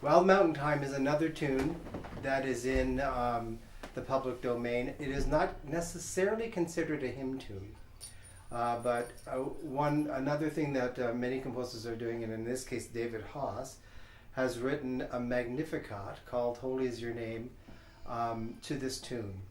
Wild Mountain Thyme is another tune that is in the public domain. It is not necessarily considered a hymn tune, but another thing that many composers are doing, and in this case David Haas, has written a Magnificat called Holy Is Your Name to this tune.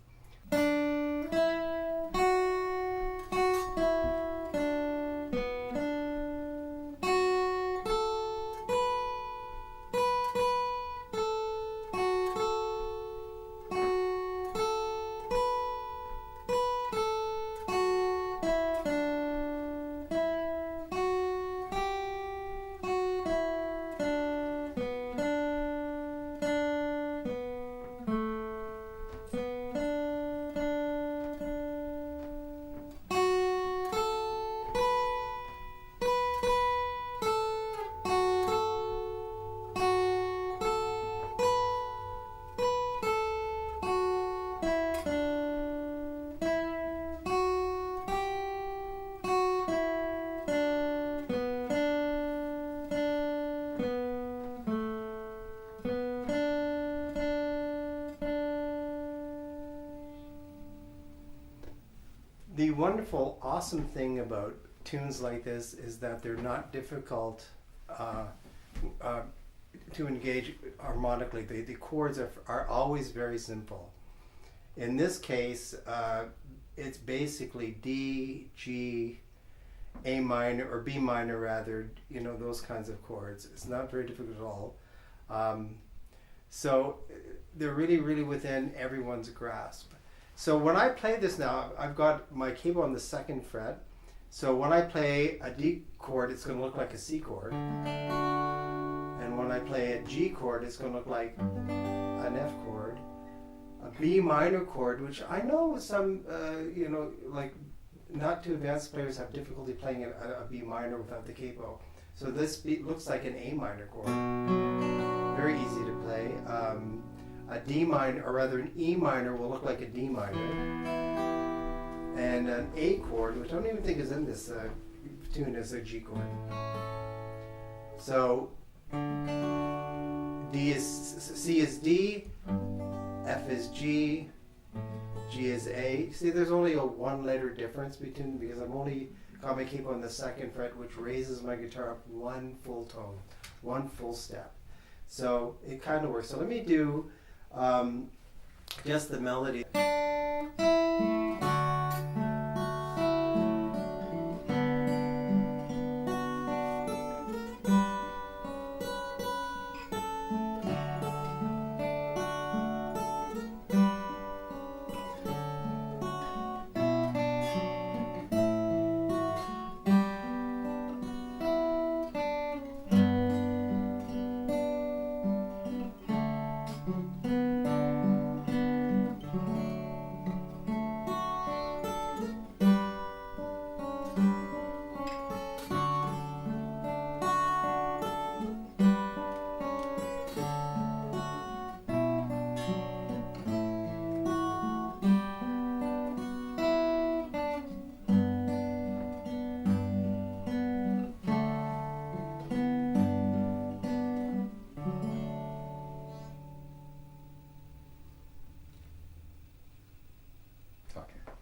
The wonderful, awesome thing about tunes like this is that they're not difficult to engage harmonically. The chords are always very simple. In this case, it's basically D, G, A minor, or B minor rather, those kinds of chords. It's not very difficult at all. So they're really, really within everyone's grasp. So when I play this now, I've got my capo on the 2nd fret. So when I play a D chord, it's going to look like a C chord. And when I play a G chord, it's going to look like an F chord. A B minor chord, which I know some, like not too advanced players have difficulty playing a B minor without the capo. So this looks like an A minor chord. Very easy to play. A D minor, or rather an E minor, will look like a D minor. And an A chord, which I don't even think is in this tune, is a G chord. So C is D, F is G, G is A. See, there's only a 1-letter difference between, because I'm only got my capo on the 2nd fret, which raises my guitar up 1 full tone, 1 full step. So it kind of works. So let me do just the melody.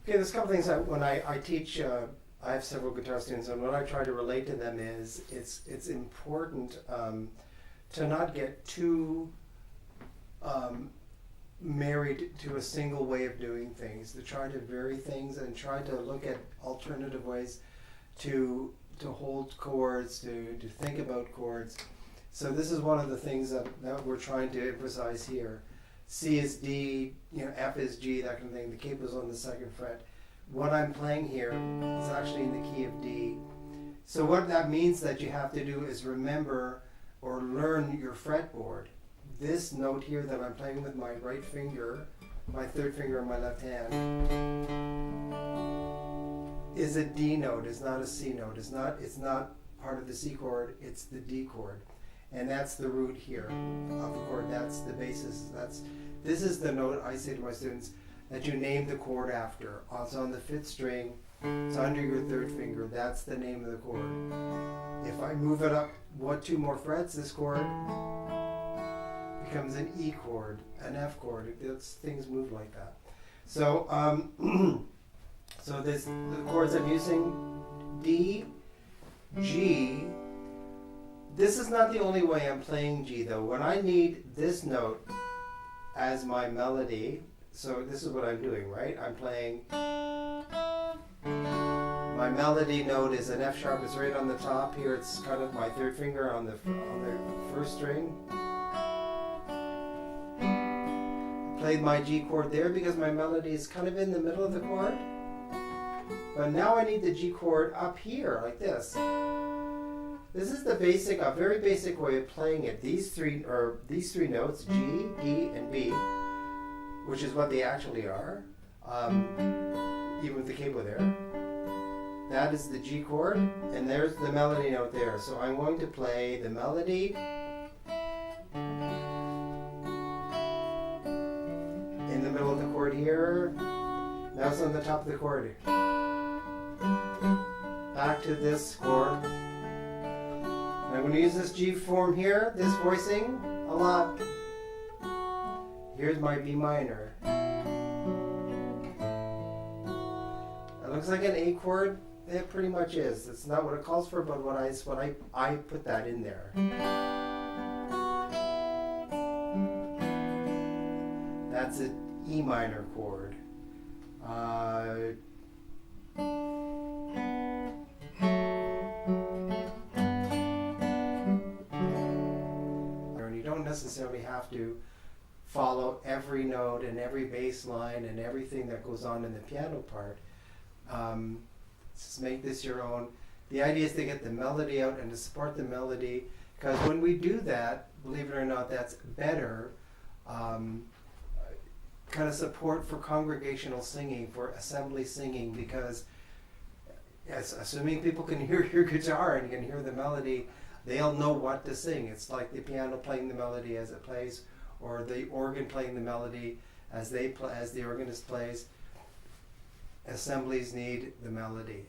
Okay, there's a couple things when I teach, I have several guitar students, and what I try to relate to them is it's important to not get too married to a single way of doing things, to try to vary things and try to look at alternative ways to hold chords, to think about chords. So this is one of the things that we're trying to emphasize here. C is D, F is G, that kind of thing. The capo's on the 2nd fret. What I'm playing here is actually in the key of D. So what that means that you have to do is remember or learn your fretboard. This note here that I'm playing with my right finger, my 3rd finger on my left hand, is a D note, it's not a C note. It's not part of the C chord, it's the D chord. And that's the root here of the chord. That's the basis. This is the note I say to my students that you name the chord after. It's on the 5th string. It's under your 3rd finger. That's the name of the chord. If I move it up 2 more frets, this chord becomes an E chord, an F chord. Things move like that. So, so the chords I'm using, D, G. This is not the only way I'm playing G though. When I need this note as my melody, so this is what I'm doing, right? I'm playing, my melody note is an F sharp. It's right on the top here. It's kind of my third finger on the first string. I played my G chord there because my melody is kind of in the middle of the chord. But now I need the G chord up here, like this. This is the basic, a very basic way of playing it. These three notes, G, D, and B, which is what they actually are, even with the capo there. That is the G chord, and there's the melody note there. So I'm going to play the melody in the middle of the chord here. Now it's on the top of the chord. Back to this chord. I'm going to use this G form here, this voicing, a lot. Here's my B minor. It looks like an A chord. It pretty much is. It's not what it calls for, but what I put that in there. That's an E minor chord. You don't necessarily have to follow every note and every bass line and everything that goes on in the piano part. Just make this your own. The idea is to get the melody out and to support the melody, because when we do that, believe it or not, that's better kind of support for congregational singing, for assembly singing, because yes, assuming people can hear your guitar and can hear the melody, they'll know what to sing. It's like the piano playing the melody as it plays, or the organ playing the melody as the organist plays. Assemblies need the melody.